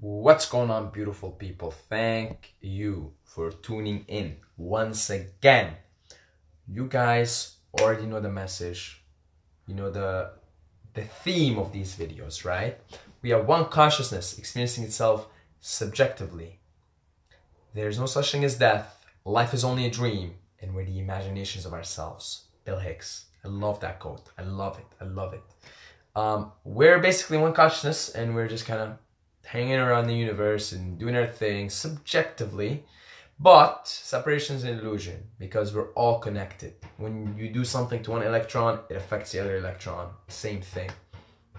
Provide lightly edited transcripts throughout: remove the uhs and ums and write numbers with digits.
What's going on, beautiful people? Thank you for tuning in once again. You guys already know the message. You know the theme of these videos, right? We are one consciousness experiencing itself subjectively. There's no such thing as death. Life is only a dream, and we're the imaginations of ourselves. Bill Hicks. I love that quote. I love it. I love it. We're basically one consciousness, and we're just kind of hanging around the universe and doing our thing subjectively. But separation is an illusion because we're all connected. When you do something to one electron, it affects the other electron. Same thing.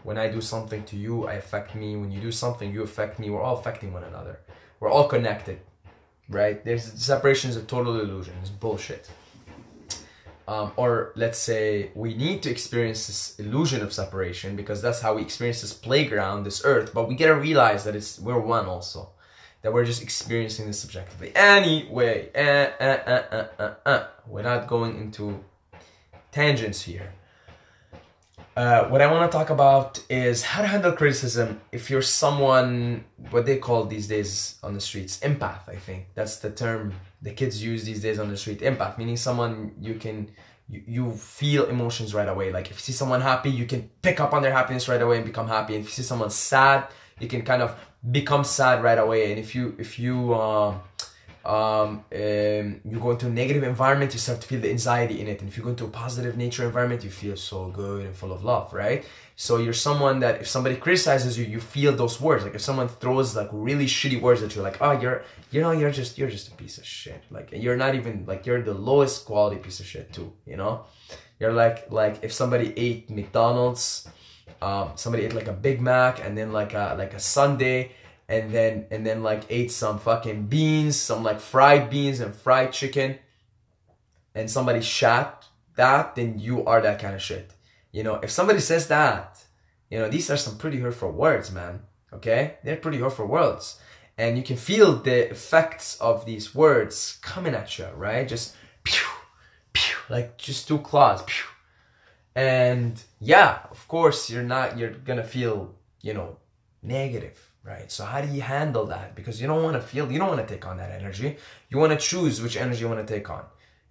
When I do something to you, I affect me. When you do something, you affect me. We're all affecting one another. We're all connected, right? Separation is a total illusion. It's bullshit. Or let's say we need to experience this illusion of separation because that's how we experience this playground, this earth. But we gotta realize that we're one also. That we're just experiencing this subjectively. Anyway, we're not going into tangents here. What I want to talk about is how to handle criticism if you're someone, what they call these days on the streets, empath, I think. That's the term the kids use these days on the street, empath, meaning someone you feel emotions right away. Like if you see someone happy, you can pick up on their happiness right away and become happy. And if you see someone sad, you can kind of become sad right away. And if you go into a negative environment, you start to feel the anxiety in it. And if you go into a positive nature environment, you feel so good and full of love, right? So you're someone that if somebody criticizes you, you feel those words. Like if someone throws like really shitty words at you, like, oh, you're just a piece of shit. Like you're not even, like, you're the lowest quality piece of shit too, you know? You're like if somebody ate McDonald's, somebody ate like a Big Mac and then like a sundae, and then like ate some fucking beans, some like fried beans and fried chicken, and somebody shat that, then you are that kind of shit. You know, if somebody says that, you know, these are some pretty hurtful words, man. Okay? They're pretty hurtful words. And you can feel the effects of these words coming at you, right? Just pew, pew, like just two claws, pew. And yeah, of course, you're gonna feel, you know, negative. Right, so how do you handle that? Because you don't want to take on that energy. You want to choose which energy you want to take on.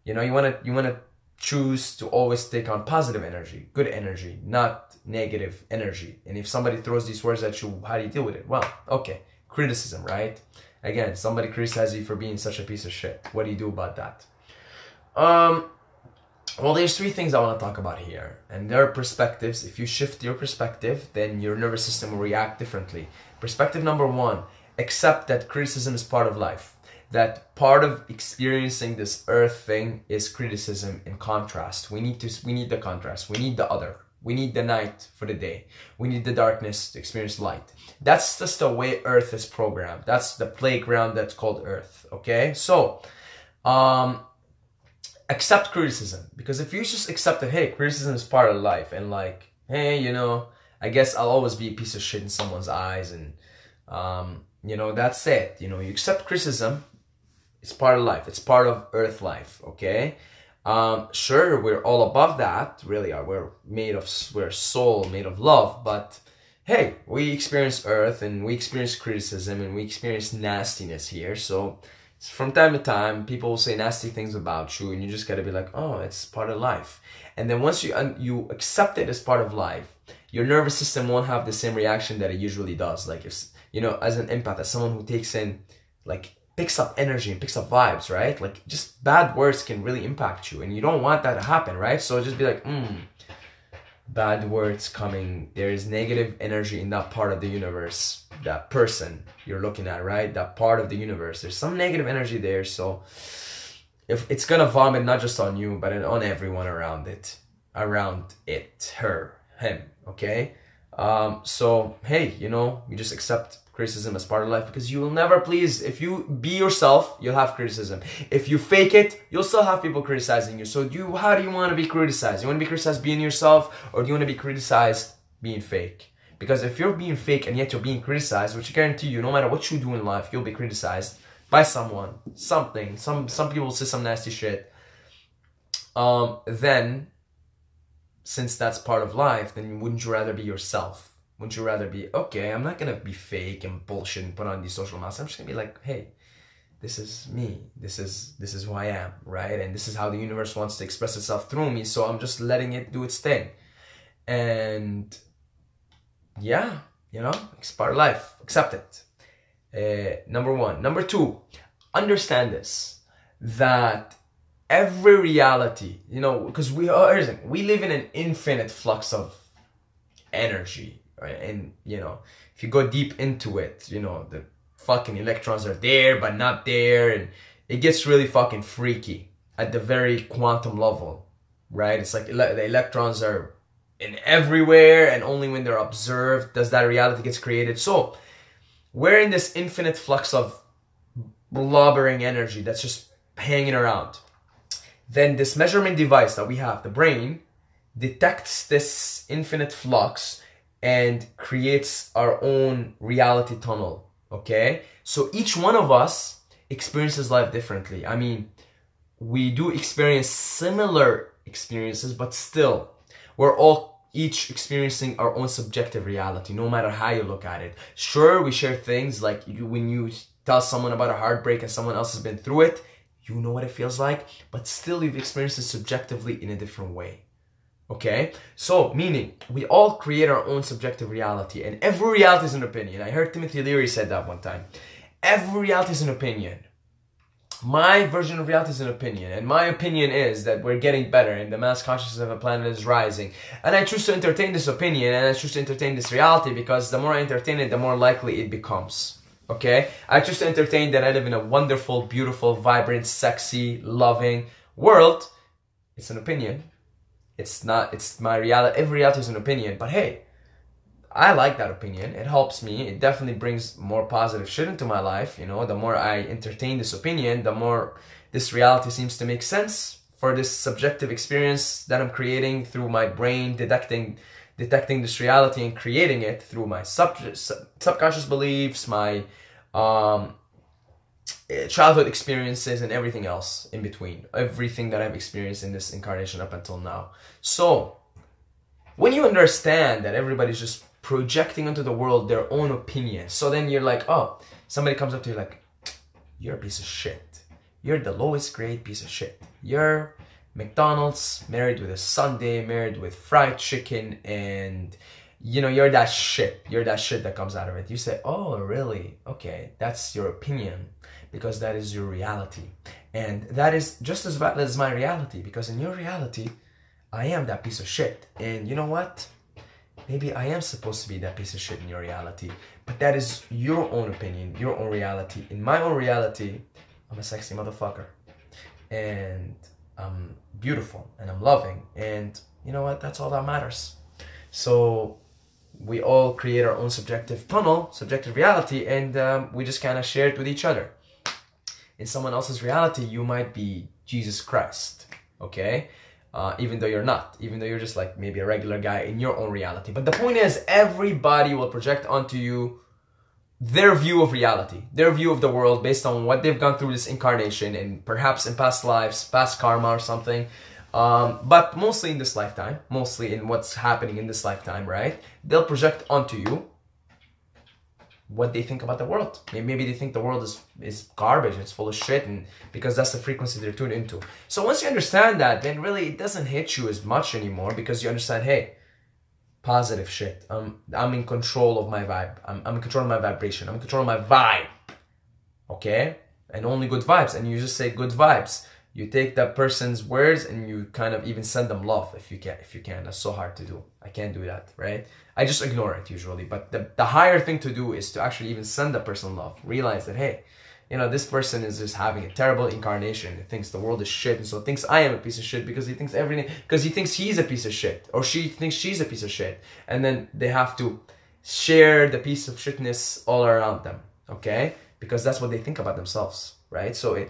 You know, you want to choose to always take on positive energy, good energy, not negative energy. And if somebody throws these words at you, how do you deal with it? Well, okay, criticism, right? Again, somebody criticizes you for being such a piece of shit. What do you do about that? Well, there's three things I want to talk about here, and there are perspectives. If you shift your perspective, then your nervous system will react differently. Perspective number one, accept that criticism is part of life. That part of experiencing this earth thing is criticism and contrast. We need the contrast. We need the other. We need the night for the day. We need the darkness to experience light. That's just the way earth is programmed. That's the playground that's called earth, okay? So, accept criticism, because if you just accept that, hey, criticism is part of life, and like, hey, you know, I guess I'll always be a piece of shit in someone's eyes, and you know, that's it. You know, you accept criticism. It's part of life. It's part of earth life, okay? Sure, we're all above that, really are. We're soul made of love, but hey, we experience earth, and we experience criticism, and we experience nastiness here, so from time to time, people will say nasty things about you, and you just gotta be like, oh, it's part of life. And then once you accept it as part of life, your nervous system won't have the same reaction that it usually does. Like if, you know, as an empath, as someone who takes in, like, picks up energy and picks up vibes, right? Like, just bad words can really impact you, and you don't want that to happen, right? So just be like, bad words coming. There is negative energy in that part of the universe, that person you're looking at, right? That part of the universe. There's some negative energy there, so if it's gonna vomit not just on you, but on everyone around it, her, him, okay? So hey, you know, you just accept criticism as part of life, because you will never please. If you be yourself, you'll have criticism. If you fake it, you'll still have people criticizing you. So how do you want to be criticized? You want to be criticized being yourself, or do you want to be criticized being fake? Because if you're being fake and yet you're being criticized, which I guarantee you, no matter what you do in life, you'll be criticized by someone, something. Some people say some nasty shit. Then, since that's part of life, then wouldn't you rather be yourself? Wouldn't you rather be, okay, I'm not gonna be fake and bullshit and put on these social masks. I'm just gonna be like, hey, this is me. This is who I am, right? And this is how the universe wants to express itself through me. So I'm just letting it do its thing. And yeah, you know, it's part of life. Accept it. Number one. Number two, understand this, that every reality, you know, because we live in an infinite flux of energy, right? And, you know, if you go deep into it, you know, the fucking electrons are there but not there, and it gets really fucking freaky at the very quantum level, right? It's like the electrons are in everywhere, and only when they're observed does that reality gets created. So we're in this infinite flux of blubbering energy that's just hanging around. Then this measurement device that we have, the brain, detects this infinite flux and creates our own reality tunnel, okay? So each one of us experiences life differently. I mean, we do experience similar experiences, but still, we're all each experiencing our own subjective reality, no matter how you look at it. Sure, we share things like when you tell someone about a heartbreak and someone else has been through it, you know what it feels like, but still you've experienced it subjectively in a different way. Okay? So, meaning, we all create our own subjective reality, and every reality is an opinion. I heard Timothy Leary said that one time. Every reality is an opinion. My version of reality is an opinion, and my opinion is that we're getting better and the mass consciousness of the planet is rising. And I choose to entertain this opinion, and I choose to entertain this reality, because the more I entertain it, the more likely it becomes. Okay? I choose to entertain that I live in a wonderful, beautiful, vibrant, sexy, loving world. It's an opinion. It's not, it's my reality. Every reality is an opinion, but hey, I like that opinion. It helps me. It definitely brings more positive shit into my life. You know, the more I entertain this opinion, the more this reality seems to make sense for this subjective experience that I'm creating through my brain, detecting this reality and creating it through my subconscious beliefs, my childhood experiences, and everything else in between. Everything that I've experienced in this incarnation up until now. So, when you understand that everybody's just projecting into the world their own opinion, so then you're like, oh, somebody comes up to you like, you're a piece of shit. You're the lowest grade piece of shit. You're McDonald's, married with a sundae, married with fried chicken, and you know, you're that shit. You're that shit that comes out of it. You say, oh, really? Okay, that's your opinion, because that is your reality. And that is just as valid as my reality, because in your reality, I am that piece of shit. And you know what? Maybe I am supposed to be that piece of shit in your reality, but that is your own opinion, your own reality. In my own reality, I'm a sexy motherfucker, and I'm beautiful, and I'm loving, and you know what? That's all that matters. So we all create our own subjective tunnel, subjective reality, and we just kind of share it with each other. In someone else's reality, you might be Jesus Christ, okay? Even though you're not, even though you're just like maybe a regular guy in your own reality. But the point is, everybody will project onto you their view of reality, their view of the world based on what they've gone through this incarnation, and perhaps in past lives, past karma or something. But mostly in this lifetime, mostly in what's happening in this lifetime, right? They'll project onto you what they think about the world. Maybe they think the world is garbage, it's full of shit, and because that's the frequency they're tuned into. So once you understand that, then really it doesn't hit you as much anymore, because you understand, hey, positive shit. I'm in control of my vibe. I'm in control of my vibration. I'm in control of my vibe. Okay? And only good vibes. And you just say good vibes. You take that person's words and you kind of even send them love if you can. That's so hard to do. I can't do that, right? I just ignore it usually. But the higher thing to do is to actually even send that person love. Realize that, hey, you know, this person is just having a terrible incarnation. He thinks the world is shit, and so thinks I am a piece of shit because he thinks everything, because he thinks he's a piece of shit, or she thinks she's a piece of shit. And then they have to share the piece of shitness all around them, okay? Because that's what they think about themselves, right? So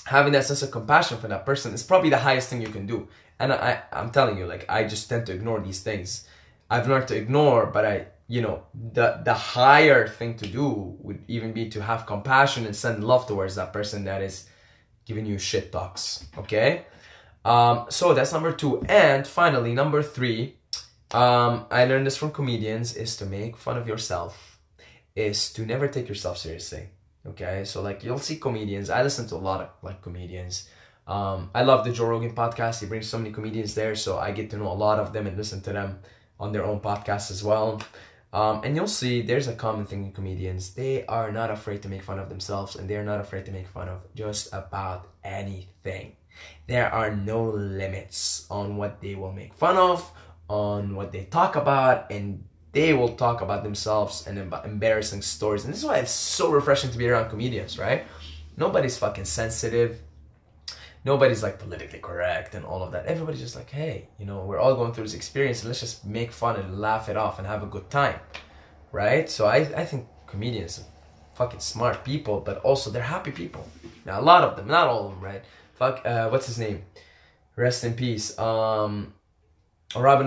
having that sense of compassion for that person is probably the highest thing you can do. And I'm telling you, like, I just tend to ignore these things. I've learned to ignore, but you know, the higher thing to do would even be to have compassion and send love towards that person that is giving you shit talks, okay? So that's number 2. And finally, number 3, I learned this from comedians, is to make fun of yourself, is to never take yourself seriously. Okay, so like you'll see comedians. I listen to a lot of like comedians. I love the Joe Rogan podcast. He brings so many comedians there, so I get to know a lot of them and listen to them on their own podcast as well. And you'll see there's a common thing in comedians. They are not afraid to make fun of themselves, and they're not afraid to make fun of just about anything. There are no limits on what they will make fun of, on what they talk about, and they will talk about themselves and about embarrassing stories. And this is why it's so refreshing to be around comedians, right? Nobody's fucking sensitive. Nobody's like politically correct and all of that. Everybody's just like, hey, you know, we're all going through this experience, and let's just make fun and laugh it off and have a good time, right? So I think comedians are fucking smart people, but also they're happy people. Now, a lot of them, not all of them, right? What's his name? Rest in peace. Robin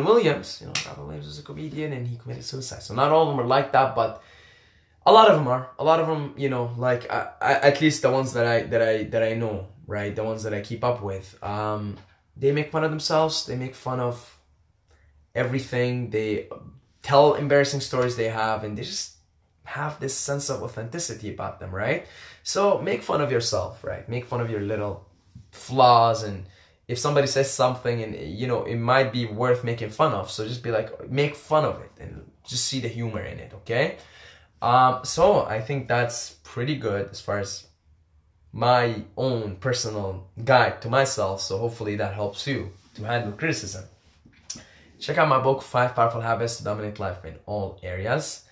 Williams. You know, Robin Williams was a comedian and he committed suicide. So not all of them are like that, but a lot of them are. A lot of them, you know, like at least the ones that I know, right? The ones that I keep up with. They make fun of themselves. They make fun of everything. They tell embarrassing stories they have, and they just have this sense of authenticity about them, right? So make fun of yourself, right? Make fun of your little flaws, and if somebody says something and you know it might be worth making fun of, so just be like, make fun of it and just see the humor in it, okay? So I think that's pretty good as far as my own personal guide to myself. So hopefully that helps you to handle criticism. Check out my book, 5 Powerful Habits to Dominate Life in All Areas.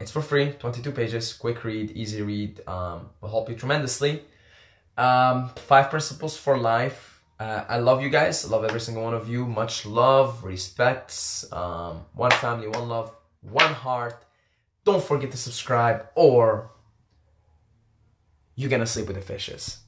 It's for free, 22 pages, quick read, easy read, will help you tremendously. 5 principles for life. I love you guys. I love every single one of you. Much love, respect, one family, one love, one heart. Don't forget to subscribe or you're gonna sleep with the fishes.